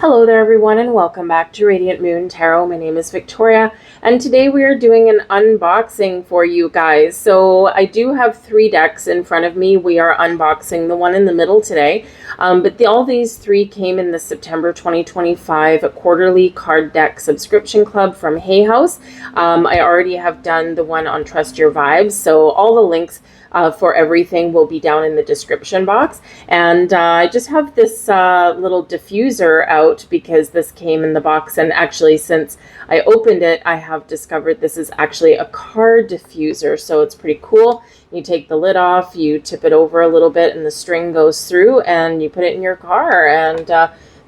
Hello there everyone and welcome back to Radiant Moon Tarot. My name is Victoria and today we are doing an unboxing for you guys. So I do have 3 decks in front of me. We are unboxing the one in the middle today. All these 3 came in the September 2025 quarterly card deck subscription club from Hay House. I already have done the one on Trust Your Vibes, so all the links for everything will be down in the description box. And I just have this little diffuser out because this came in the box, and actually since I opened it I have discovered this is actually a card diffuser, so it's pretty cool. You take the lid off, you tip it over a little bit and the string goes through and you put it in your car, and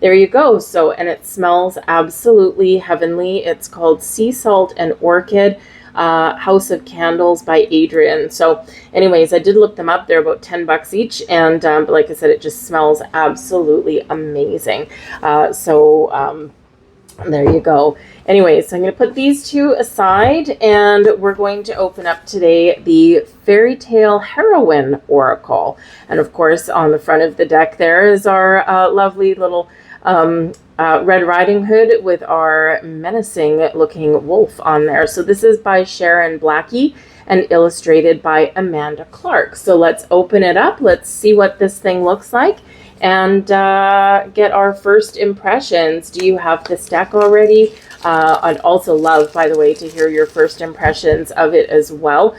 there you go. So, and it smells absolutely heavenly. It's called Sea Salt and Orchid. House of Candles by Adrian. So anyways, I did look them up. They're about $10 each, and but like I said, it just smells absolutely amazing. There you go. Anyways, so I'm going to put these 2 aside, and we're going to open up today the Fairy Tale Heroine Oracle. And of course, on the front of the deck there is our lovely little Red Riding Hood with our menacing looking wolf on there. So this is by Sharon Blackie and illustrated by Amanda Clark. So let's open it up. Let's see what this thing looks like and get our first impressions. Do you have this deck already? I'd also love, by the way, to hear your first impressions of it as well.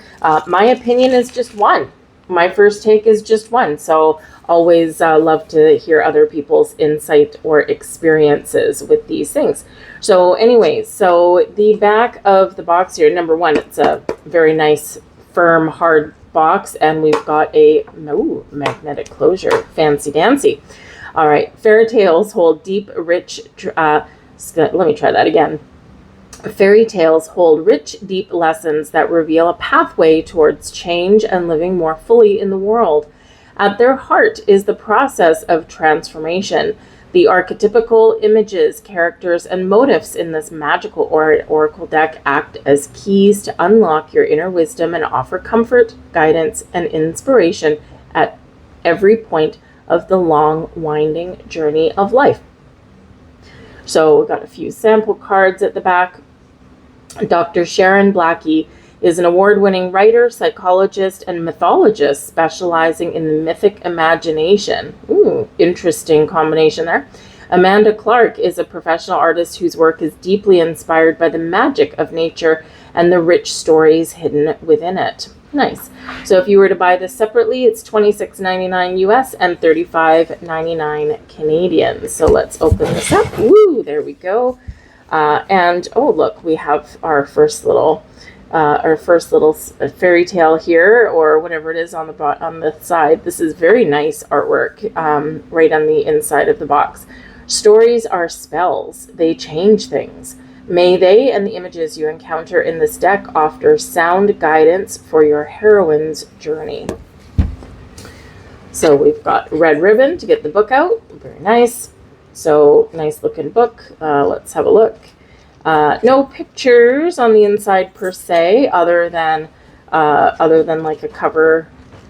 My opinion is just one. My first take is just one. So always love to hear other people's insight or experiences with these things. So anyways, so the back of the box here, number one, it's a very nice, firm, hard box, and we've got a magnetic closure. Fancy dancy. All right, fairy tales hold deep, rich, let me try that again. Fairy tales hold rich, deep lessons that reveal a pathway towards change and living more fully in the world. At their heart is the process of transformation. The archetypical images, characters, and motifs in this magical oracle deck act as keys to unlock your inner wisdom and offer comfort, guidance, and inspiration at every point of the long, winding journey of life. So we've got a few sample cards at the back. Dr. Sharon Blackie is an award-winning writer, psychologist, and mythologist specializing in the mythic imagination. Ooh, interesting combination there. Amanda Clark is a professional artist whose work is deeply inspired by the magic of nature and the rich stories hidden within it. Nice. So if you were to buy this separately, it's $26.99 US and $35.99 Canadian. So let's open this up. Woo, there we go. And oh, look, we have our first little fairy tale here, or whatever it is on the side. This is very nice artwork right on the inside of the box. Stories are spells. They change things. May they and the images you encounter in this deck offer sound guidance for your heroine's journey. So we've got red ribbon to get the book out. Very nice. So nice looking book. Let's have a look. No pictures on the inside per se, other than like a cover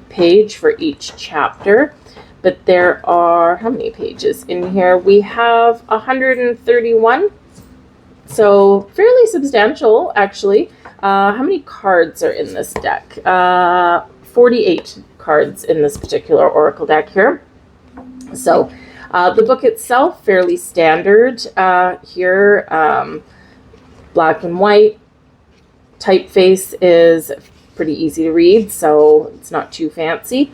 page for each chapter. But there are, how many pages in here? We have 131. So fairly substantial, actually. How many cards are in this deck? 48 cards in this particular oracle deck here. So the book itself, fairly standard here. Black and white. Typeface is pretty easy to read, so it's not too fancy.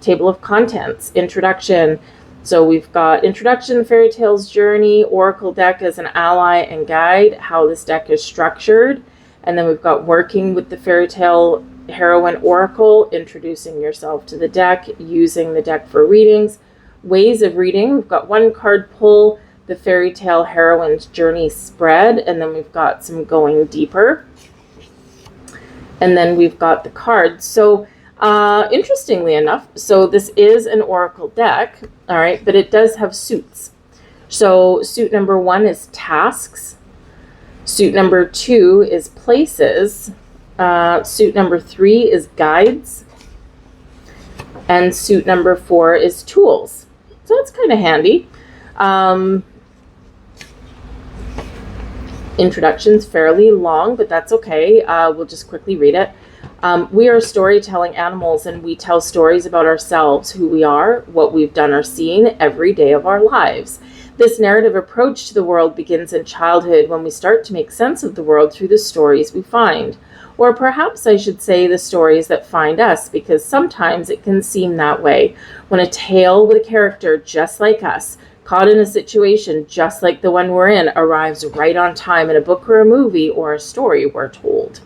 Table of contents, introduction. So we've got introduction, fairy tales journey, oracle deck as an ally and guide, how this deck is structured. And then we've got working with the fairy tale heroine oracle, introducing yourself to the deck, using the deck for readings. Ways of reading, we've got 1 card pull, the fairy tale heroine's journey spread, and then we've got some going deeper. And then we've got the cards. So interestingly enough, so this is an oracle deck, all right, but it does have suits. So suit number 1 is tasks. Suit number 2 is places. Suit number 3 is guides. And suit number 4 is tools. So it's kind of handy. Introduction's fairly long, but that's okay. We'll just quickly read it. We are storytelling animals, and we tell stories about ourselves, who we are, what we've done or seen every day of our lives. This narrative approach to the world begins in childhood, when we start to make sense of the world through the stories we find. Or perhaps I should say the stories that find us, because sometimes it can seem that way, when a tale with a character just like us, caught in a situation just like the one we're in, arrives right on time in a book or a movie or a story we're told.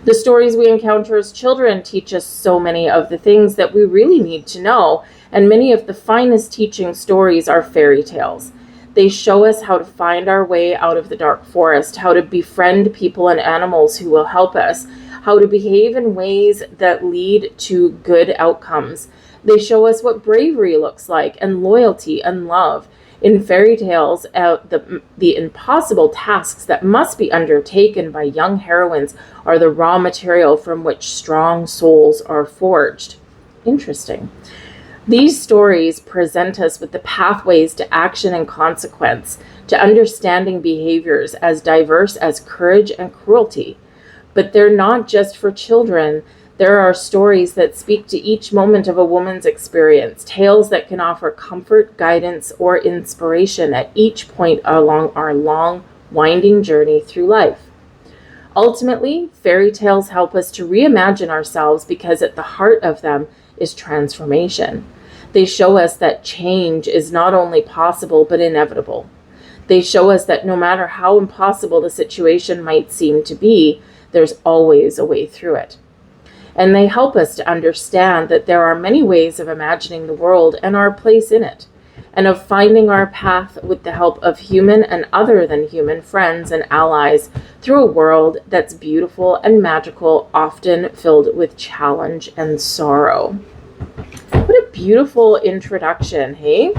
The stories we encounter as children teach us so many of the things that we really need to know, and many of the finest teaching stories are fairy tales. They show us how to find our way out of the dark forest, how to befriend people and animals who will help us, how to behave in ways that lead to good outcomes. They show us what bravery looks like, and loyalty and love. In fairy tales, the impossible tasks that must be undertaken by young heroines are the raw material from which strong souls are forged. Interesting. These stories present us with the pathways to action and consequence, to understanding behaviors as diverse as courage and cruelty. But they're not just for children. There are stories that speak to each moment of a woman's experience, tales that can offer comfort, guidance, or inspiration at each point along our long, winding journey through life. Ultimately, fairy tales help us to reimagine ourselves, because at the heart of them is transformation. They show us that change is not only possible but inevitable. They show us that no matter how impossible the situation might seem to be, there's always a way through it. And they help us to understand that there are many ways of imagining the world and our place in it, and of finding our path with the help of human and other than human friends and allies through a world that's beautiful and magical, often filled with challenge and sorrow. What a beautiful introduction, hey?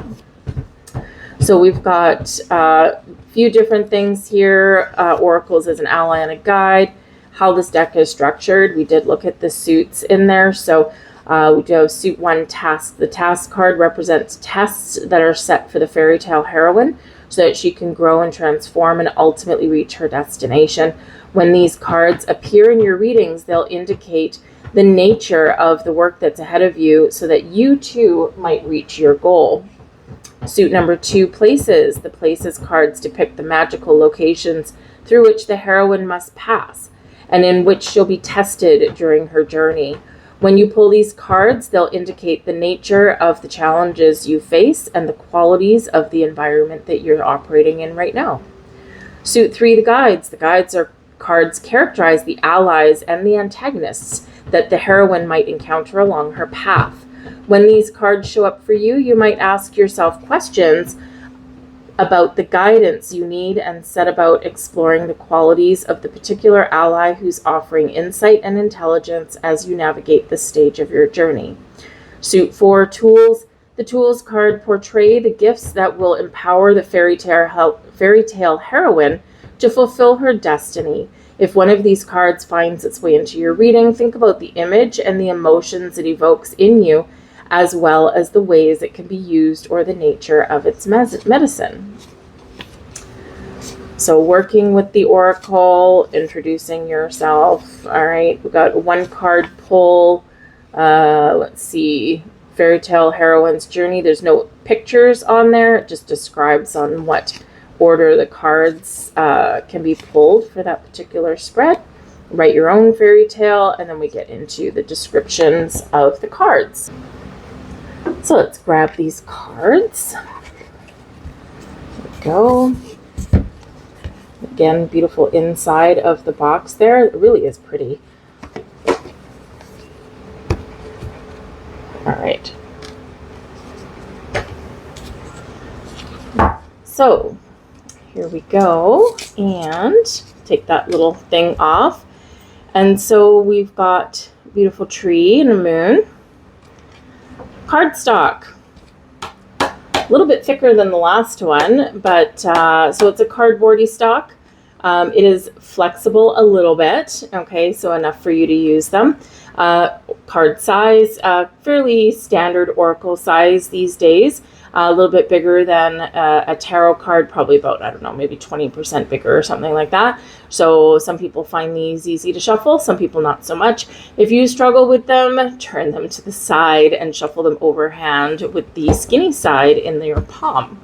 So we've got a few different things here, oracles as an ally and a guide. How this deck is structured, we did look at the suits in there. So we do have suit 1, task. The task card represents tests that are set for the fairy tale heroine so that she can grow and transform and ultimately reach her destination. When these cards appear in your readings, they'll indicate the nature of the work that's ahead of you so that you too might reach your goal. Suit number 2, places. The places cards depict the magical locations through which the heroine must pass, and in which she'll be tested during her journey. When you pull these cards, they'll indicate the nature of the challenges you face and the qualities of the environment that you're operating in right now. Suit 3, the guides. The guides are cards characterize the allies and the antagonists that the heroine might encounter along her path. When these cards show up for you, you might ask yourself questions about the guidance you need and set about exploring the qualities of the particular ally who's offering insight and intelligence as you navigate this stage of your journey. Suit 4, tools. The tools card portray the gifts that will empower the fairy tale heroine to fulfill her destiny. If one of these cards finds its way into your reading, think about the image and the emotions it evokes in you, as well as the ways it can be used or the nature of its medicine. So working with the oracle, introducing yourself. All right, we got 1 card pull. Let's see, fairy tale heroine's journey. There's no pictures on there. It just describes on what order the cards can be pulled for that particular spread. Write your own fairy tale, and then we get into the descriptions of the cards. So let's grab these cards. There we go. Again, beautiful inside of the box there. It really is pretty. All right. So here we go, and take that little thing off. And so we've got a beautiful tree and a moon. Cardstock, a little bit thicker than the last one, but so it's a cardboardy stock. It is flexible a little bit, okay, so enough for you to use them. Card size, fairly standard oracle size these days. a little bit bigger than a tarot card, probably about, I don't know, maybe 20% bigger or something like that. So some people find these easy to shuffle, some people not so much. If you struggle with them, turn them to the side and shuffle them overhand with the skinny side in your palm.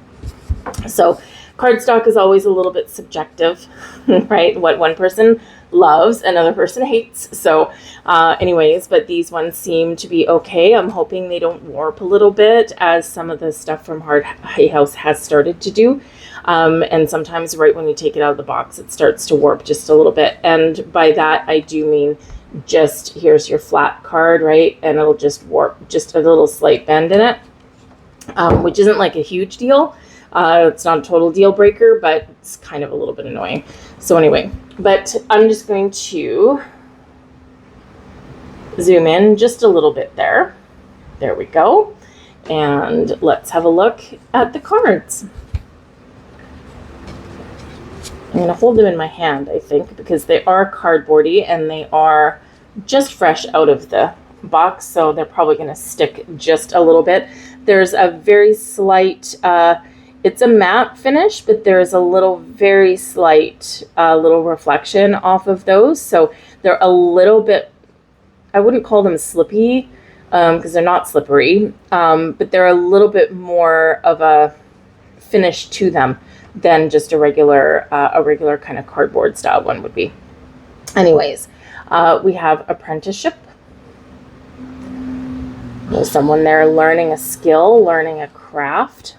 So cardstock is always a little bit subjective, right? What one person loves, another person hates. So anyways, but these ones seem to be okay. I'm hoping they don't warp a little bit, as some of the stuff from Hay House has started to do. And sometimes right when you take it out of the box, it starts to warp just a little bit. And by that, I do mean just, here's your flat card, right? And it'll just warp, just a little slight bend in it, which isn't like a huge deal. It's not a total deal breaker, but it's kind of a little bit annoying. So anyway, but I'm just going to zoom in just a little bit there. There we go. And let's have a look at the cards. I'm going to hold them in my hand, I think, because they are cardboardy and they are just fresh out of the box. So they're probably going to stick just a little bit. There's a very slight, it's a matte finish, but there's a little, very slight little reflection off of those. So they're a little bit, I wouldn't call them slippy, because they're not slippery, but they're a little bit more of a finish to them than just a regular kind of cardboard style one would be. Anyways, we have apprenticeship. There's someone there learning a skill, learning a craft.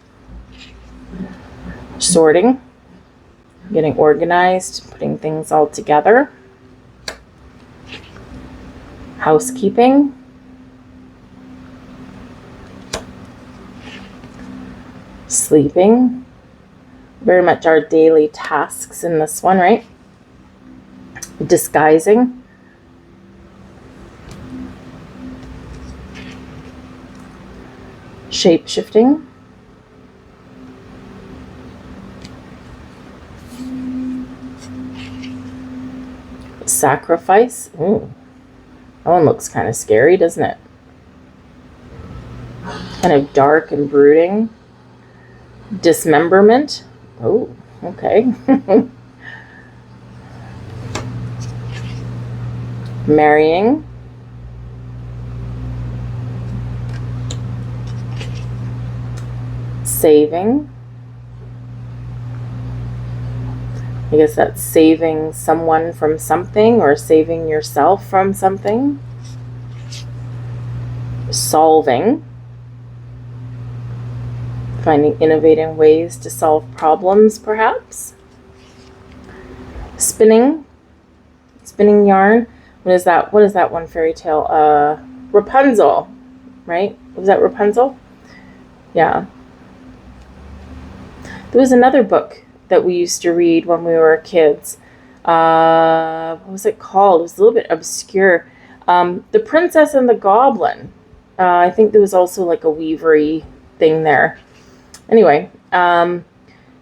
Sorting, getting organized, putting things all together. Housekeeping. Sleeping. Very much our daily tasks in this one, right? Disguising. Shape-shifting. Sacrifice. Ooh, that one looks kind of scary, doesn't it? Kind of dark and brooding. Dismemberment. Oh, okay. Marrying. Saving. I guess that's saving someone from something or saving yourself from something. Solving. Finding innovative ways to solve problems, perhaps. Spinning. Spinning yarn. What is that? What is that one fairy tale? Rapunzel, right? Was that Rapunzel? Yeah. There was another book that we used to read when we were kids. What was it called? It was a little bit obscure. The Princess and the Goblin. I think there was also like a weavery thing there. Anyway, now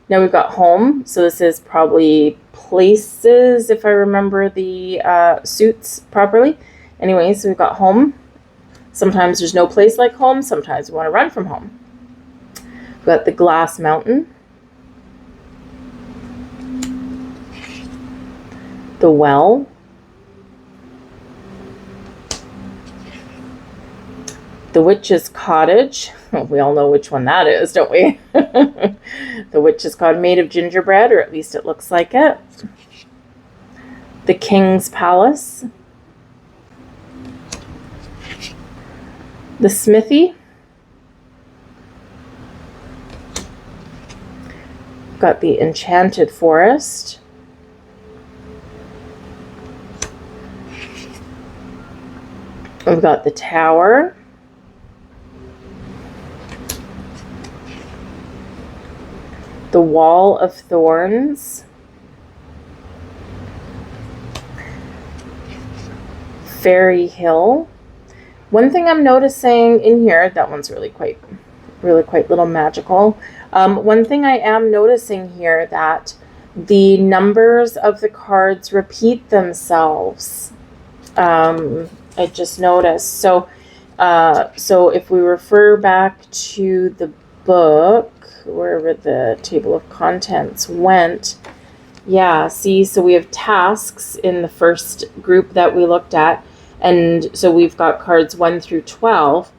we've got home. So this is probably places, if I remember the suits properly. Anyway, so we've got home. Sometimes there's no place like home. Sometimes we want to run from home. We've got the glass mountain. The well. The witch's cottage. Well, we all know which one that is, don't we? The witch's cottage, made of gingerbread, or at least it looks like it. The king's palace. The smithy. Got the enchanted forest. We've got the tower. The wall of thorns. Fairy hill. One thing I'm noticing in here, that one's really quite little magical. One thing I am noticing here, that the numbers of the cards repeat themselves. I just noticed. So if we refer back to the book, wherever the table of contents went. Yeah, see, so we have tasks in the first group that we looked at. And so we've got cards 1 through 12.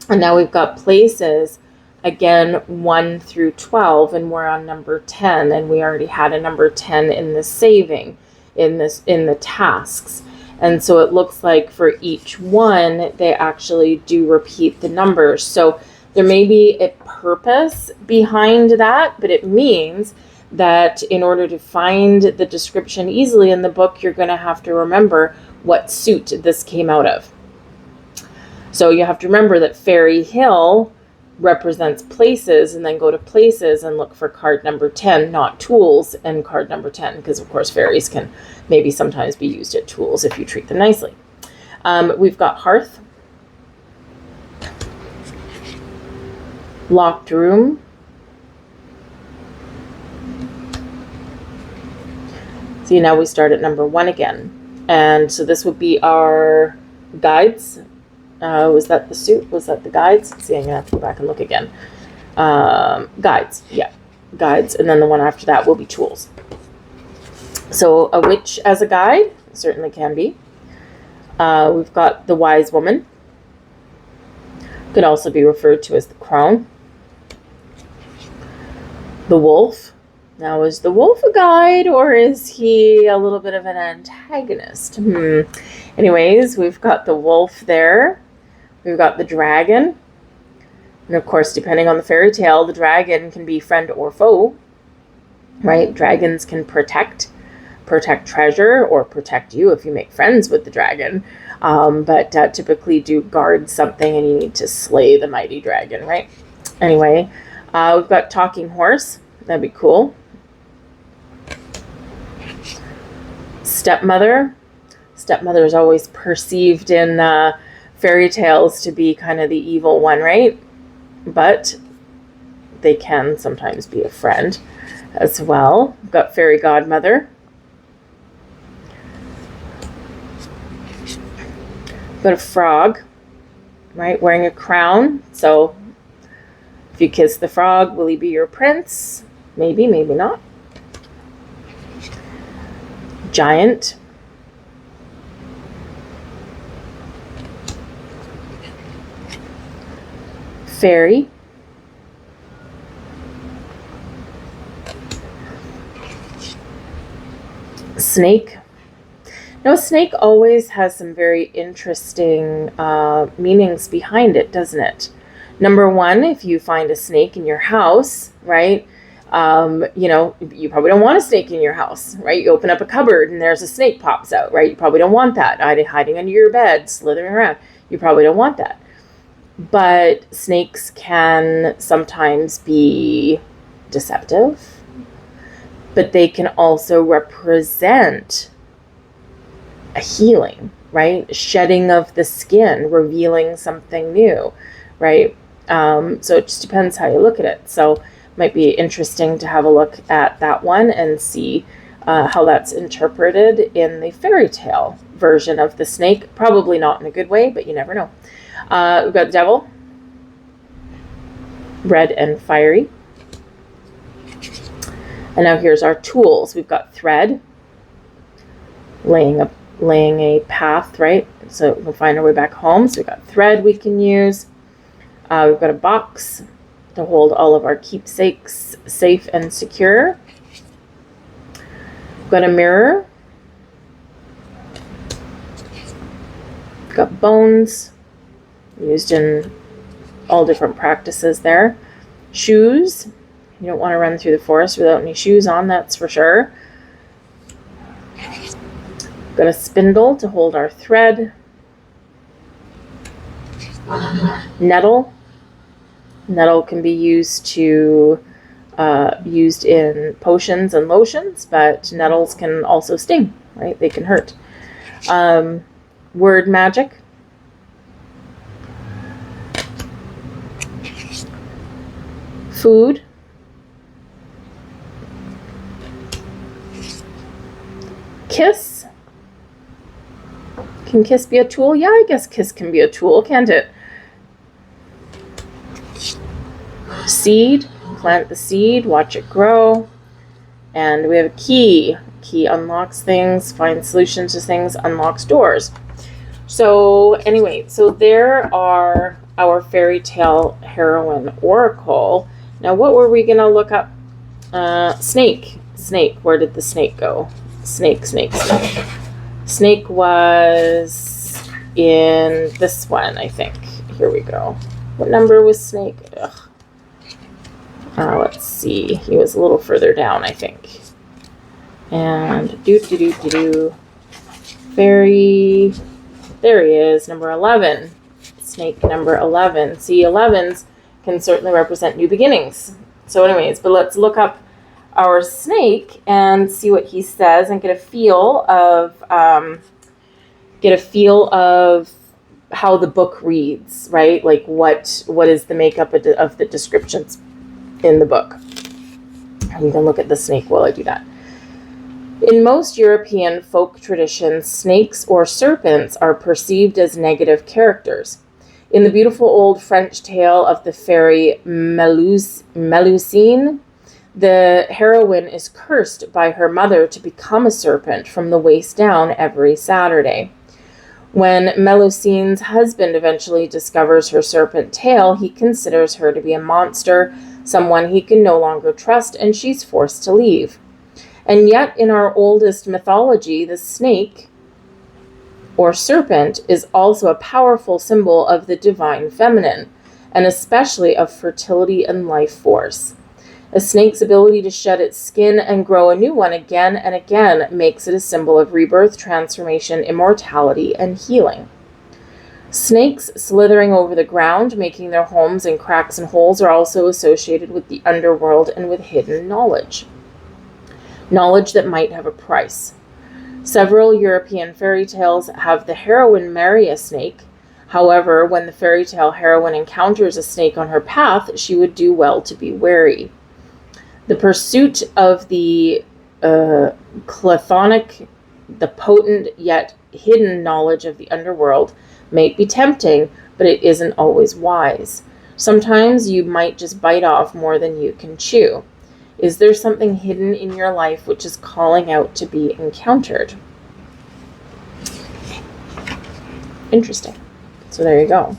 And now we've got places, again, 1 through 12. And we're on number 10. And we already had a number 10 in the saving, in the tasks. And so it looks like for each one, they actually do repeat the numbers. So there may be a purpose behind that, but it means that in order to find the description easily in the book, you're going to have to remember what suit this came out of. So you have to remember that Fairy Hill represents places, and then go to places and look for card number 10, not tools, and card number 10, because of course fairies can maybe sometimes be used at tools if you treat them nicely. We've got hearth, locked room, see, now we start at number 1 again, and so this would be our guides. Was that the suit? Was that the guides? See, I'm gonna have to go back and look again. Guides, yeah, guides, and then the one after that will be tools. So a witch as a guide certainly can be. We've got the wise woman. Could also be referred to as the crone. The wolf. Now, is the wolf a guide, or is he a little bit of an antagonist? Anyways, we've got the wolf there. We've got the dragon. And of course, depending on the fairy tale, the dragon can be friend or foe, right? Dragons can protect treasure, or protect you if you make friends with the dragon. But typically do guard something, and you need to slay the mighty dragon, right? Anyway, we've got talking horse. That'd be cool. Stepmother. Stepmother is always perceived in fairy tales to be kind of the evil one, right? But they can sometimes be a friend as well. We've got fairy godmother. We've got a frog, right, wearing a crown. So if you kiss the frog, will he be your prince? Maybe, maybe not. Giant. Fairy. Snake. Now, a snake always has some very interesting meanings behind it, doesn't it? Number one, if you find a snake in your house, right, you know, you probably don't want a snake in your house, right? You open up a cupboard and there's a snake pops out, right? You probably don't want that. Hiding under your bed, slithering around. You probably don't want that. But snakes can sometimes be deceptive, but they can also represent a healing, right? Shedding of the skin, revealing something new, right? So it just depends how you look at it. So it might be interesting to have a look at that one and see how that's interpreted in the fairy tale version of the snake. Probably not in a good way, but you never know. We've got the devil, red and fiery. And now here's our tools. We've got thread, laying a path, right? So we'll find our way back home. So we've got thread we can use. We've got a box to hold all of our keepsakes safe and secure. We've got a mirror. We've got bones, used in all different practices there. Shoes. You don't want to run through the forest without any shoes on, that's for sure. Got a spindle to hold our thread. Nettle. Nettle can be used in potions and lotions, but nettles can also sting, right? They can hurt. Word magic. Food. Kiss. Can kiss be a tool? Yeah, I guess kiss can be a tool, can't it? Seed, plant the seed, watch it grow. And we have a key. Key unlocks things, finds solutions to things, unlocks doors. So anyway, so there are our fairy tale heroine oracle. Now what were we going to look up? Snake. Snake. Where did the snake go? Snake. Snake was in this one, I think. Here we go. What number was Snake? Let's see. He was a little further down, I think. And fairy. There he is, number 11. Snake number 11. See, 11s can certainly represent new beginnings. So anyways, but let's look up our snake and see what he says and get a feel of how the book reads, right? Like what is the makeup of the descriptions in the book. You can look at the snake while I do that. In most European folk traditions, snakes or serpents are perceived as negative characters. In the beautiful old French tale of the fairy Melusine, the heroine is cursed by her mother to become a serpent from the waist down every Saturday. When Melusine's husband eventually discovers her serpent tail, he considers her to be a monster, someone he can no longer trust, and she's forced to leave. And yet, in our oldest mythology, the snake or serpent is also a powerful symbol of the divine feminine, and especially of fertility and life force. A snake's ability to shed its skin and grow a new one again and again makes it a symbol of rebirth, transformation, immortality, and healing. Snakes slithering over the ground, making their homes in cracks and holes, are also associated with the underworld and with hidden knowledge. Knowledge that might have a price. Several European fairy tales have the heroine marry a snake. However, when the fairy tale heroine encounters a snake on her path, she would do well to be wary. The pursuit of the chthonic, the potent yet hidden knowledge of the underworld, may be tempting, but it isn't always wise. Sometimes you might just bite off more than you can chew. Is there something hidden in your life which is calling out to be encountered? Interesting. So there you go.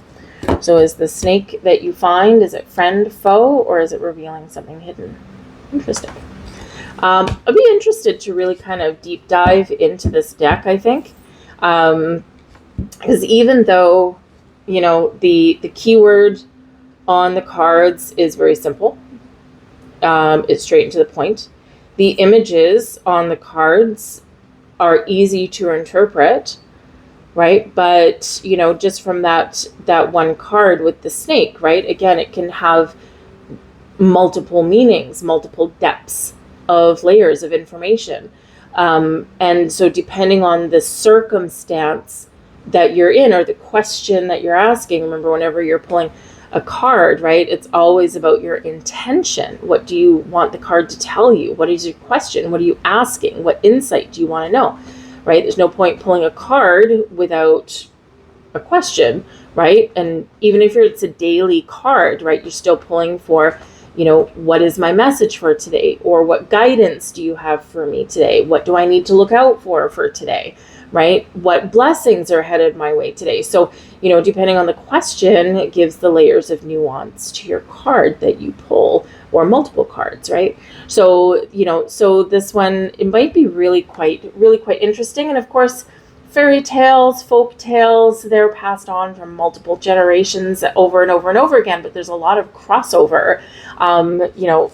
So is the snake that you find, is it friend, foe, or is it revealing something hidden? Interesting. I'd be interested to really kind of deep dive into this deck, I think. Because even though, the keyword on the cards is very simple, it's straight and to the point. The images on the cards are easy to interpret, right? But, just from that one card with the snake, right? Again, it can have multiple meanings, multiple depths of layers of information. And so depending on the circumstance that you're in or the question that you're asking, remember, whenever you're pulling a card, right, it's always about your intention. What do you want the card to tell you? What is your question? What are you asking? What insight do you want to know, right? There's no point pulling a card without a question, right? And even if it's a daily card, right, you're still pulling for, what is my message for today? Or what guidance do you have for me today? What do I need to look out for today? Right? What blessings are headed my way today? So, depending on the question, it gives the layers of nuance to your card that you pull, or multiple cards, right? So, so this one, it might be really quite interesting. And of course, fairy tales, folk tales, they're passed on from multiple generations over and over and over again, but there's a lot of crossover,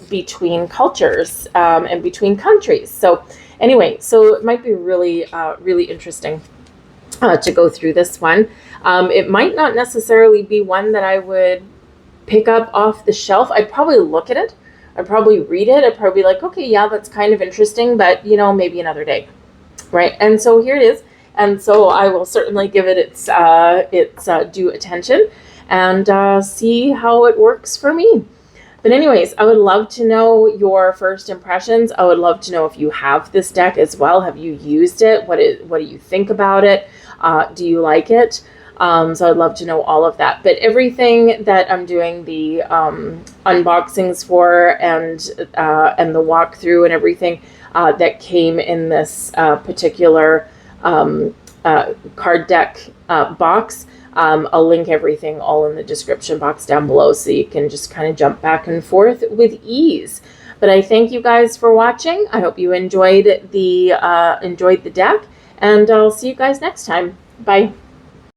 between cultures, and between countries. So anyway, so it might be really interesting to go through this one. It might not necessarily be one that I would pick up off the shelf. I'd probably look at it. I'd probably read it. I'd probably be like, okay, yeah, that's kind of interesting, but, maybe another day, right? And so here it is. And so I will certainly give it its due attention and see how it works for me. But anyways, I would love to know your first impressions. I would love to know if you have this deck as well. Have you used it? What do you think about it? Do you like it? So I'd love to know all of that. But everything that I'm doing the unboxings for and the walkthrough and everything that came in this particular card deck box, I'll link everything all in the description box down below so you can just kind of jump back and forth with ease. But I thank you guys for watching. I hope you enjoyed the deck, and I'll see you guys next time. Bye.